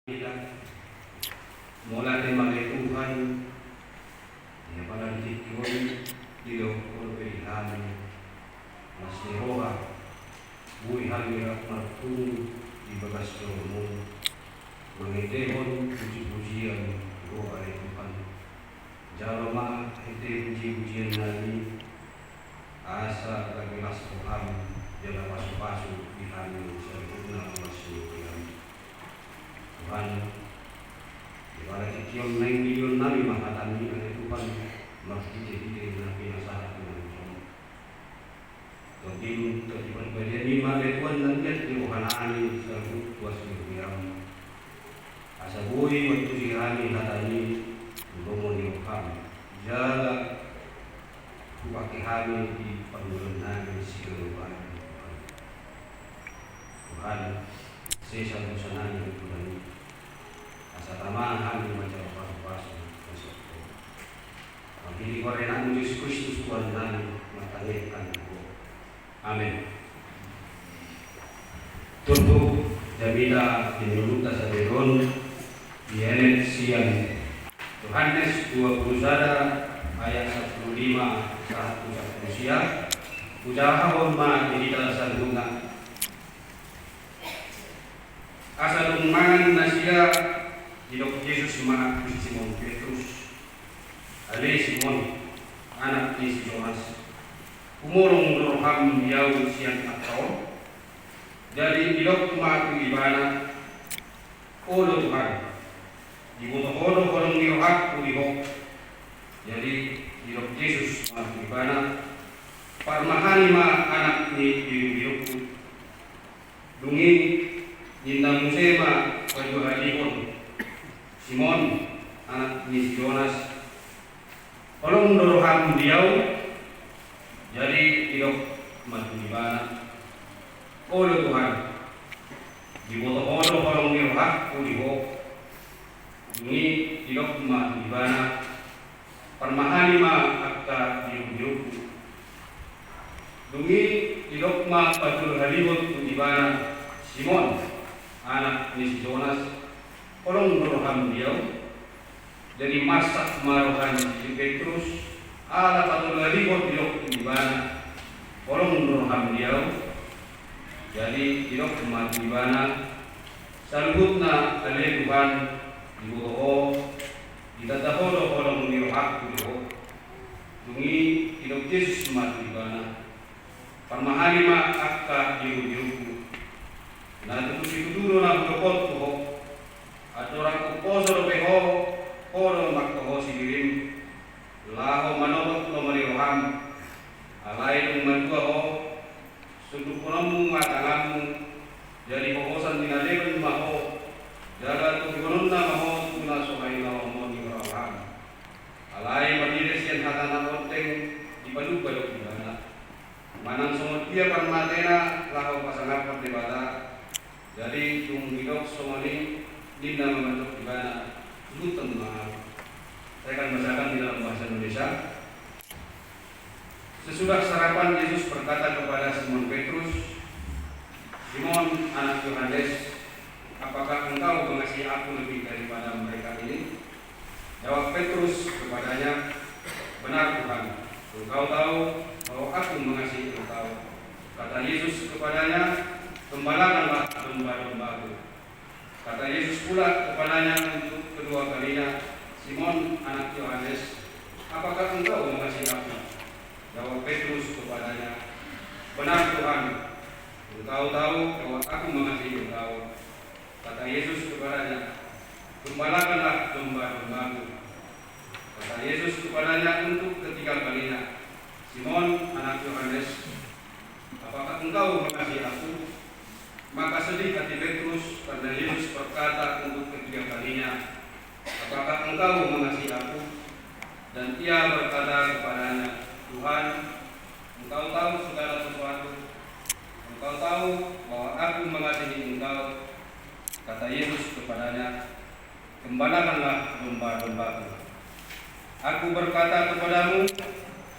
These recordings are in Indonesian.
kita mula din magituhan ya panantikyon dilo ko pilihan mas niroha buhay hangira martun di bagas mo mangitehon puji-pujian roha Tuhan jalma ite puji-pujian nani asa kagilas Tuhan jala pasu-pasu di hanu sempurna masih Tuhan, ibarat kion 9 milion nabi mahatani oleh Tuhan masih jadi nabi nasahat dengan Tuhan. Todin todipan pada lima Tuhan dan dia di rohanani selalu tuas diam. Asa bui waktu sirani hatani lomo ni Tuhan. Jaga pakai hari di penurunan siluan Tuhan. Sesa musanani Tuhan. Tamahan di macam pasu-pasu masuk. Bagi korenan Yesus Kristus Tuhan dan matangkan aku. Amin. Tutup Jamila menurut saberon di enet siang Yohanes 20 ayat 15 1 siang ujaha hormat di dalam sandungan asal mangan nasia Hidup Yesus mana Simon Petrus, Ale Simon, anak ni Jonas, umurong roham yau siang atau, jadi hidup matu ibana, olo Tuhan, dibutuh orang nirohak ulihok, jadi hidup Yesus matu ibana, parmahani ma anak ni hidup, dungi, nindang musema wajah halikon. Simon anak ni Jonas olong doroham diau jadi hidup matu di mana oleh Tuhan diboto olong nirohak uliho ini hidup matu di mana permahani ma akta hidup dungi hidup ma patul halibut di mana Simon anak ni Jonas Orang roham dia jadi masak marohan di Petrus ala patul ribut diok di mana orang roham dia jadi diok mati di mana salbutna ale Tuhan di boho kita tahu orang nirohak diok dungi diok Yesus mati di mana permahani ma akka diuk nah itu dulu na berkot tuh aturan kuposo peho koro makho sidirim laho manobot no mariroham alai mantua ho sunduk konamu matangamu jadi pokosan dinaleben maho jaga tu gununna maho tuna sohai laho mo ni roham alai madire sian hatana onteng di padu padu dana manang somot dia parmatena laho pasangapan debata jadi tung hidup somoni Dinda membentuk di mana lutan mahal. Saya akan bacakan di dalam bahasa Indonesia. Sesudah sarapan Yesus berkata kepada Simon Petrus, Simon anak Yohanes, apakah engkau mengasihi aku lebih daripada mereka ini? Jawab Petrus kepadanya, benar Tuhan, engkau tahu bahwa aku mengasihi engkau. Kata Yesus kepadanya, gembalakanlah domba-dombaku. Kata Yesus pula kepadanya untuk kedua kalinya, Simon anak Yohanes, apakah engkau mengasihi aku? Jawab Petrus kepadanya, benar Tuhan, engkau tahu bahwa aku mengasihi engkau. Kata Yesus kepadanya, gembalakanlah domba-dombaku. Kata Yesus kepadanya untuk ketiga kalinya, Simon anak Yohanes, apakah engkau mengasihi aku? Maka sedih hati Petrus karena Yesus berkata untuk ketiga kalinya, apakah engkau mengasihi aku? Dan ia berkata kepadanya, Tuhan, engkau tahu segala sesuatu. Engkau tahu bahwa aku mengasihi engkau. Kata Yesus kepadanya, gembalakanlah domba-dombaku. Aku berkata kepadamu,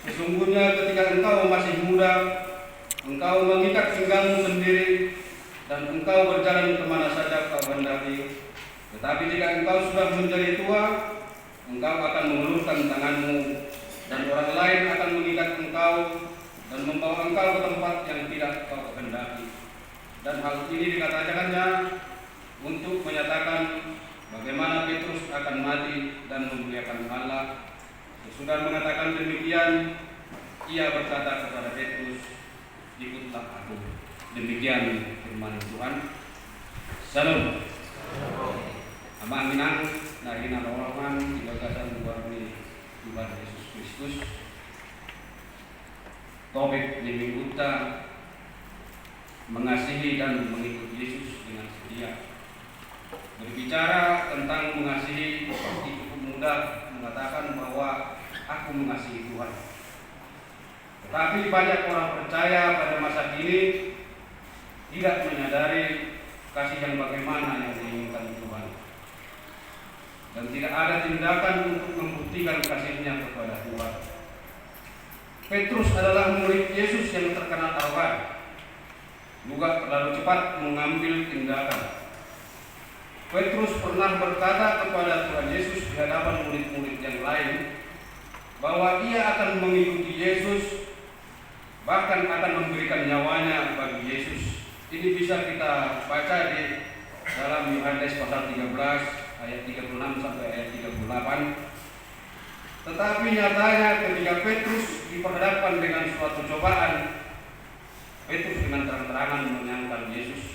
sesungguhnya ketika engkau masih muda, engkau mengikat pinggangmu sendiri dan engkau berjalan kemana saja kau hendaki. Tetapi jika engkau sudah menjadi tua, engkau akan mengulurkan tanganmu, dan orang lain akan mengikat engkau dan membawa engkau ke tempat yang tidak kau kehendaki. Dan hal ini dikatakannya untuk menyatakan bagaimana Petrus akan mati dan memuliakan Allah. Sesudah mengatakan demikian, ia berkata kepada Petrus, "Ikutlah aku." Demikian firman Tuhan. Salam. Aminang nari nalolaman ibadasan warni Tuhan Yesus Kristus. Topik di minggu mengasihi dan mengikuti Yesus dengan setia. Berbicara tentang mengasihi, pasti cukup mudah mengatakan bahwa aku mengasihi Tuhan. Tetapi banyak orang percaya pada masa kini tidak menyadari kasih yang bagaimana yang diinginkan Tuhan, dan tidak ada tindakan untuk membuktikan kasihnya kepada Tuhan. Petrus adalah murid Yesus yang terkena tawaran, juga terlalu cepat mengambil tindakan. Petrus pernah berkata kepada Tuhan Yesus di hadapan murid-murid yang lain bahwa ia akan mengikuti Yesus, bahkan akan memberikan nyawanya bagi Yesus. Ini bisa kita baca di dalam Yohanes pasal 13 ayat 36 sampai ayat 38. Tetapi nyatanya ketika Petrus diperhadapkan dengan suatu cobaan, Petrus dengan terang-terangan menyangkal Yesus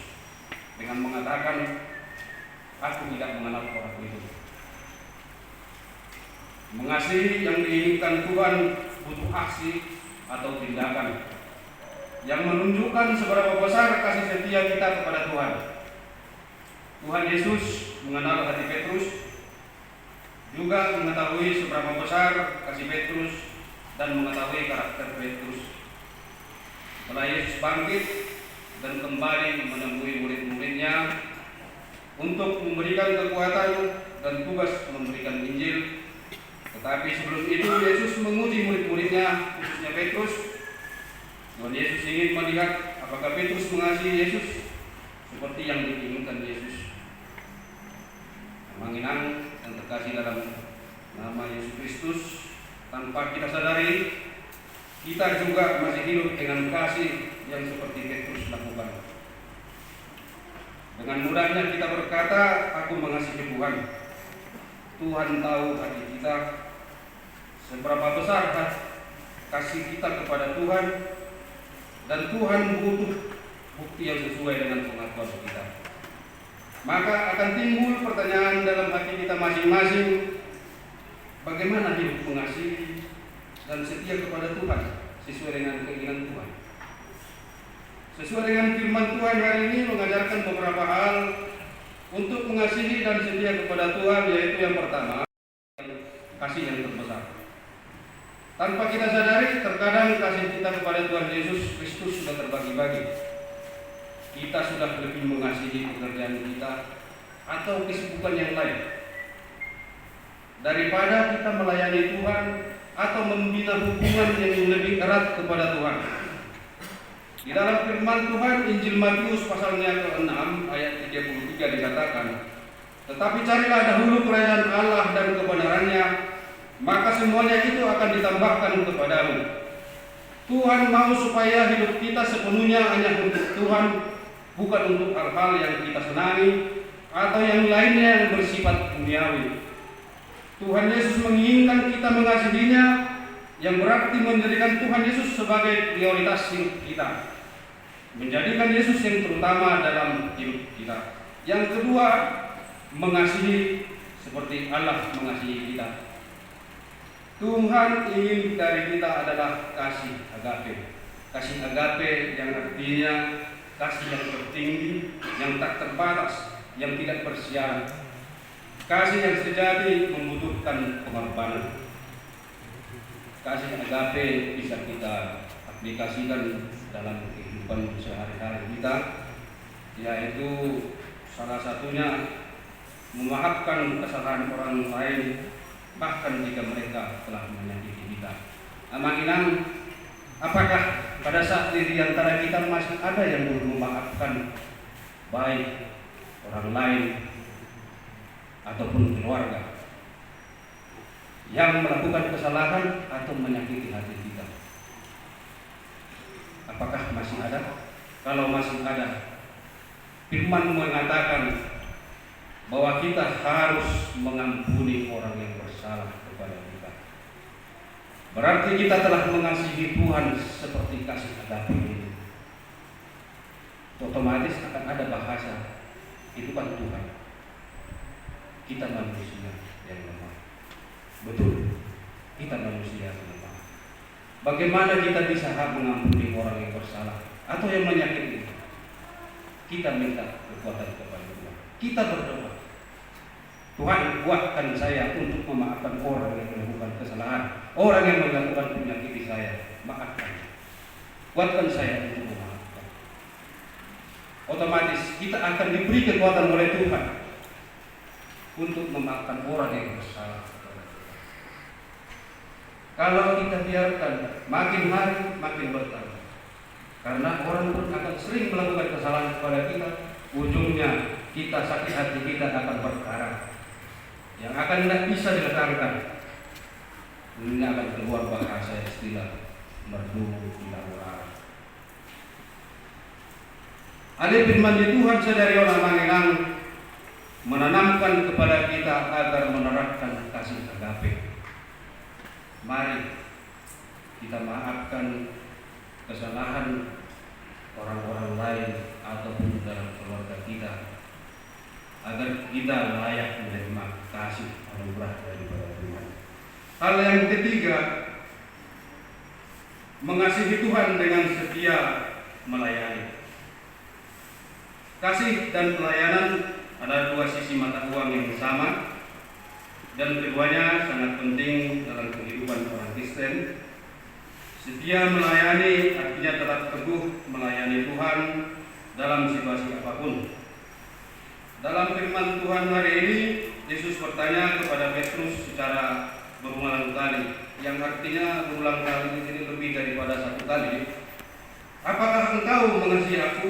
dengan mengatakan, "Aku tidak mengenal orang itu." Mengasihi yang diinginkan Tuhan butuh aksi atau tindakan yang menunjukkan seberapa besar kasih setia kita kepada Tuhan. Tuhan Yesus mengenal hati Petrus, juga mengetahui seberapa besar kasih Petrus dan mengetahui karakter Petrus. Setelah Yesus bangkit dan kembali menemui murid-muridnya untuk memberikan kekuatan dan tugas memberikan Injil. Tetapi sebelum itu Yesus menguji murid-muridnya, khususnya Petrus. Tuhan Yesus ingin melihat apakah Petrus mengasihi Yesus seperti yang diinginkan Yesus. Menginang yang terkasih dalam nama Yesus Kristus, tanpa kita sadari, kita juga masih hidup dengan kasih yang seperti Petrus lakukan. Dengan mudahnya kita berkata, "Aku mengasihi Tuhan." Tuhan tahu hati kita, seberapa besar kasih kita kepada Tuhan, dan Tuhan butuh bukti yang sesuai dengan pengakuan kita. Maka akan timbul pertanyaan dalam hati kita masing-masing, bagaimana hidup mengasihi dan setia kepada Tuhan sesuai dengan keinginan Tuhan. Sesuai dengan firman Tuhan hari ini mengajarkan beberapa hal untuk mengasihi dan setia kepada Tuhan, yaitu yang pertama, kasih yang terbesar. Tanpa kita sadari, terkadang kasih kita kepada Tuhan Yesus Kristus sudah terbagi-bagi. Kita sudah lebih mengasihi pekerjaan kita atau kesibukan yang lain daripada kita melayani Tuhan atau membina hubungan yang lebih erat kepada Tuhan. Di dalam firman Tuhan, Injil Matius pasalnya ke-6 ayat 33 dikatakan, "Tetapi carilah dahulu kerajaan Allah dan kebenarannya, maka semuanya itu akan ditambahkan kepadamu." Tuhan mau supaya hidup kita sepenuhnya hanya untuk Tuhan, bukan untuk hal-hal yang kita senangi atau yang lainnya yang bersifat duniawi. Tuhan Yesus menginginkan kita mengasihinya, yang berarti menjadikan Tuhan Yesus sebagai prioritas hidup kita, menjadikan Yesus yang terutama dalam hidup kita. Yang kedua, mengasihi seperti Allah mengasihi kita. Tuhan ingin dari kita adalah kasih agape. Kasih agape yang artinya kasih yang tertinggi, yang tak terbatas, yang tidak bersyarat. Kasih yang sejati membutuhkan pengorbanan. Kasih agape bisa kita aplikasikan dalam kehidupan sehari-hari kita, yaitu salah satunya memaafkan kesalahan orang lain, bahkan jika mereka telah menyakiti kita. Amanginang, apakah pada saat di antara kita masih ada yang belum memaafkan baik orang lain ataupun keluarga yang melakukan kesalahan atau menyakiti hati kita. Apakah masih ada? Kalau masih ada, firman mengatakan bahwa kita harus mengampuni orang yang bersalah kepada kita. Berarti kita telah mengasihi Tuhan seperti kasih agape ini. Otomatis akan ada bahasa, itu kan Tuhan, kita manusia yang lemah. Betul, kita manusia yang lemah. Bagaimana kita bisa mengampuni orang yang bersalah atau yang menyakiti? Kita minta kekuatan kepada Tuhan. Kita berdoa, Tuhan, kuatkan saya untuk memaafkan orang yang melakukan kesalahan, orang yang melakukan menyakiti saya, maafkan. Kuatkan saya untuk memaafkan. Otomatis kita akan diberi kekuatan oleh Tuhan untuk memaafkan orang yang bersalah. Kalau kita biarkan makin hari makin bertambah, karena orang pun akan sering melakukan kesalahan kepada kita, ujungnya kita sakit hati, kita akan berkarat yang akan tidak bisa diletakkan. Ini akan keluar bahasa istilah merdu tidak murah. Ada firman di Tuhan sedari orang mengenang menanamkan kepada kita agar menerapkan kasih agape. Mari kita maafkan kesalahan orang-orang lain ataupun dalam keluarga kita, agar kita layak menerima kasih anugerah daripada Tuhan. Hal yang ketiga, mengasihi Tuhan dengan setia melayani. Kasih dan pelayanan adalah dua sisi mata uang yang sama, dan keduanya sangat penting dalam kehidupan orang Kristen. Setia melayani artinya tetap teguh melayani Tuhan dalam situasi apapun. Dalam firman Tuhan hari ini, Yesus bertanya kepada Petrus secara berulang kali, yang artinya berulang kali di sini lebih daripada satu kali. Apakah engkau mengasihi aku?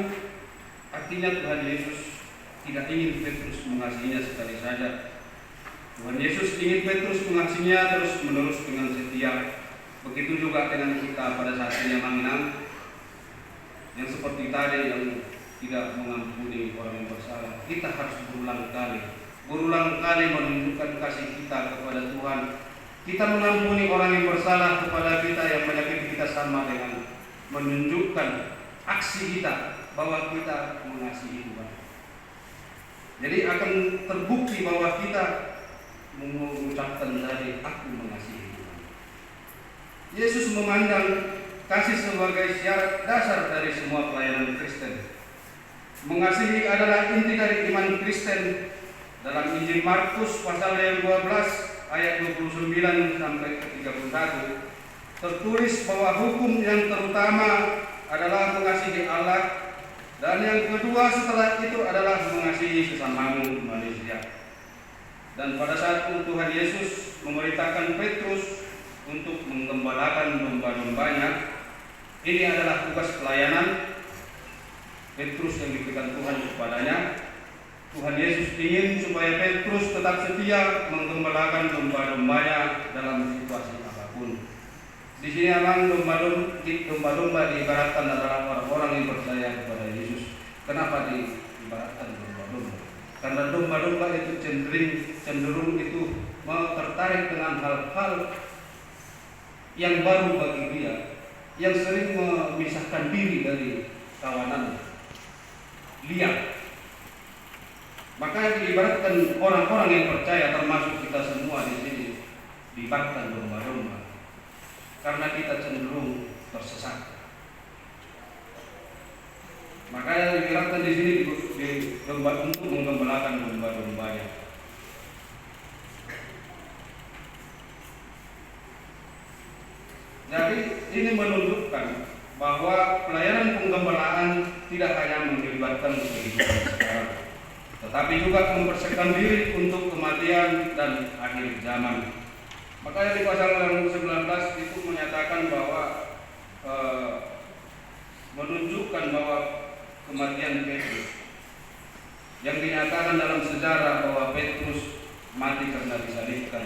Artinya Tuhan Yesus tidak ingin Petrus mengasihinya sekali saja. Tuhan Yesus ingin Petrus mengasihinya terus menerus dengan setia. Begitu juga dengan kita pada saat ini mengenang yang seperti tadi yang tidak mengampuni orang yang bersalah. Kita harus berulang kali menunjukkan kasih kita kepada Tuhan. Kita mengampuni orang yang bersalah kepada kita, yang menyakiti kita, sama dengan menunjukkan aksi kita bahwa kita mengasihi Tuhan. Jadi akan terbukti bahwa kita mengucapkan tadi, aku mengasihi Tuhan. Yesus memandang kasih sebagai syarat dasar dari semua pelayanan Kristen. Mengasihi adalah inti dari iman Kristen. Dalam Injil Markus pasal yang 12 ayat 29 sampai 31 tertulis bahwa hukum yang terutama adalah mengasihi Allah, dan yang kedua setelah itu adalah mengasihi sesamamu manusia. Dan pada saat itu Tuhan Yesus memerintahkan Petrus untuk menggembalakan domba-dombanya. Ini adalah tugas pelayanan Petrus yang diberikan Tuhan kepadanya. Tuhan Yesus ingin supaya Petrus tetap setia menggembalakan domba-dombanya dalam situasi apapun. Di sini memang domba-domba diibaratkan adalah orang-orang yang percaya kepada Yesus. Kenapa diibaratkan domba-domba? Karena domba-domba itu cenderung itu mau tertarik dengan hal-hal yang baru bagi dia, yang sering memisahkan diri dari kawanan liar. Maka diibaratkan orang-orang yang percaya, termasuk kita semua di sini, diibaratkan domba-domba karena kita cenderung tersesat. Makanya diibaratkan di sini untuk menggembalakan domba-dombanya. Jadi ini menunjukkan bahwa pelayanan penggembalaan tidak hanya melibatkan kehidupan sekarang, tetapi juga mempersiapkan diri untuk kematian dan akhir zaman. Makanya di pasal yang 19 itu menyatakan bahwa menunjukkan bahwa kematian Petrus yang dinyatakan dalam sejarah bahwa Petrus mati karena disalibkan.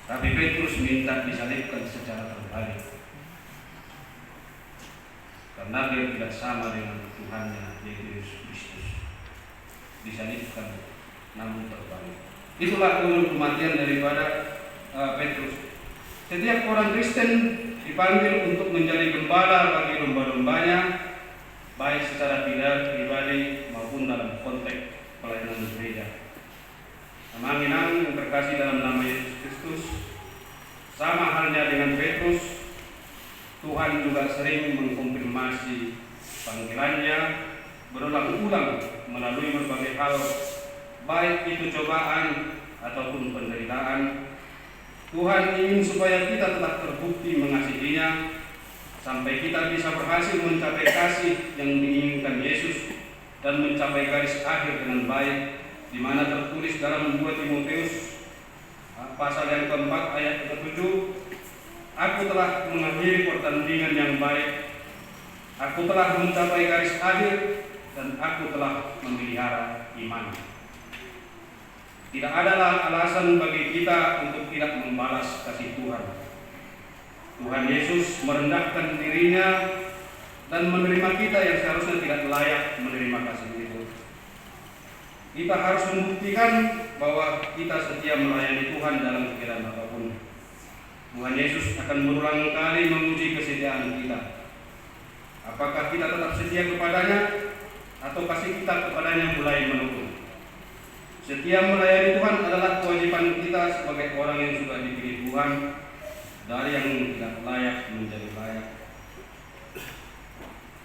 Tapi Petrus minta disalibkan secara terbalik, karena dia tidak sama dengan Tuhannya yaitu Yesus Kristus. Disalibkan namun terbalik. Itulah ulur kematian daripada Petrus. Setiap orang Kristen dipanggil untuk menjadi gembala bagi domba-dombanya, baik secara pribadi maupun dalam konteks pelayanan gereja. Amin-amin yang terkasih dalam nama Yesus Kristus, sama halnya dengan Petrus, Tuhan juga sering mengkonfirmasi panggilannya berulang-ulang melalui berbagai hal, baik itu cobaan ataupun penderitaan. Tuhan ingin supaya kita tetap terbukti mengasihinya sampai kita bisa berhasil mencapai kasih yang diinginkan Yesus dan mencapai garis akhir dengan baik, di mana tertulis dalam 2 Timotius pasal yang keempat ayat ke-7, aku telah mengakhiri pertandingan yang baik, aku telah mencapai garis akhir, dan aku telah memelihara iman. Tidak adalah alasan bagi kita untuk tidak membalas kasih Tuhan. Tuhan Yesus merendahkan dirinya dan menerima kita yang seharusnya tidak layak menerima kasih itu. Kita harus membuktikan bahwa kita setia melayani Tuhan dalam keadaan apapun. Tuhan Yesus akan berulang kali menguji kesetiaan kita. Apakah kita tetap setia kepadanya atau kasih kita kepadanya mulai menurun? Setia melayani Tuhan adalah kewajiban kita sebagai orang yang sudah dipilih Tuhan, dari yang tidak layak menjadi layak.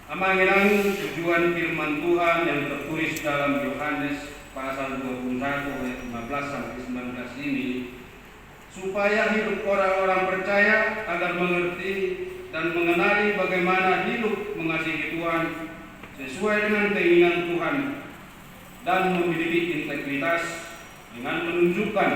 Amin-amin tujuan firman Tuhan yang tertulis dalam Yohanes pasal 21 ayat 15 sampai 19 ini, supaya hidup orang-orang percaya agar mengerti dan mengenali bagaimana hidup mengasihi Tuhan sesuai dengan keinginan Tuhan dan memiliki integritas, dengan menunjukkan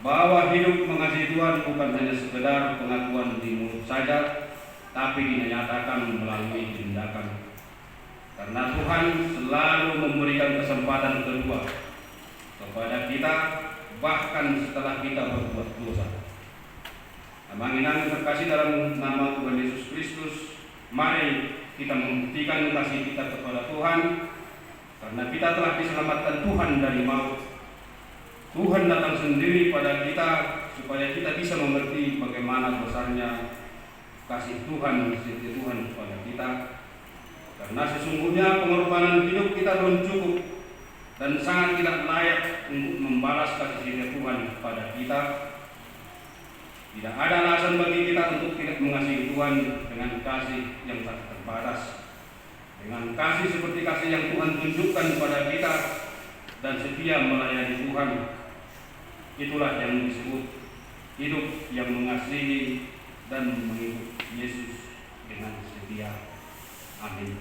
bahwa hidup mengasihi Tuhan bukan hanya sekedar pengakuan di mulut saja, tapi dinyatakan melalui tindakan. Karena Tuhan selalu memberikan kesempatan kedua kepada kita, bahkan setelah kita berbuat dosa. Amin terkasih dalam nama Tuhan Yesus Kristus, mari kita membuktikan kasih kita kepada Tuhan. Karena kita telah diselamatkan Tuhan dari maut. Tuhan datang sendiri pada kita supaya kita bisa mengerti bagaimana besarnya kasih Tuhan, setia Tuhan kepada kita. Karena sesungguhnya pengorbanan hidup kita belum cukup dan sangat tidak layak untuk membalas kasih setia Tuhan kepada kita. Tidak ada alasan bagi kita untuk tidak mengasihi Tuhan dengan kasih yang tak terbatas, dengan kasih seperti kasih yang Tuhan tunjukkan kepada kita dan setia melayani Tuhan. Itulah yang disebut hidup yang mengasihi dan mengikut Yesus dengan setia. Amin.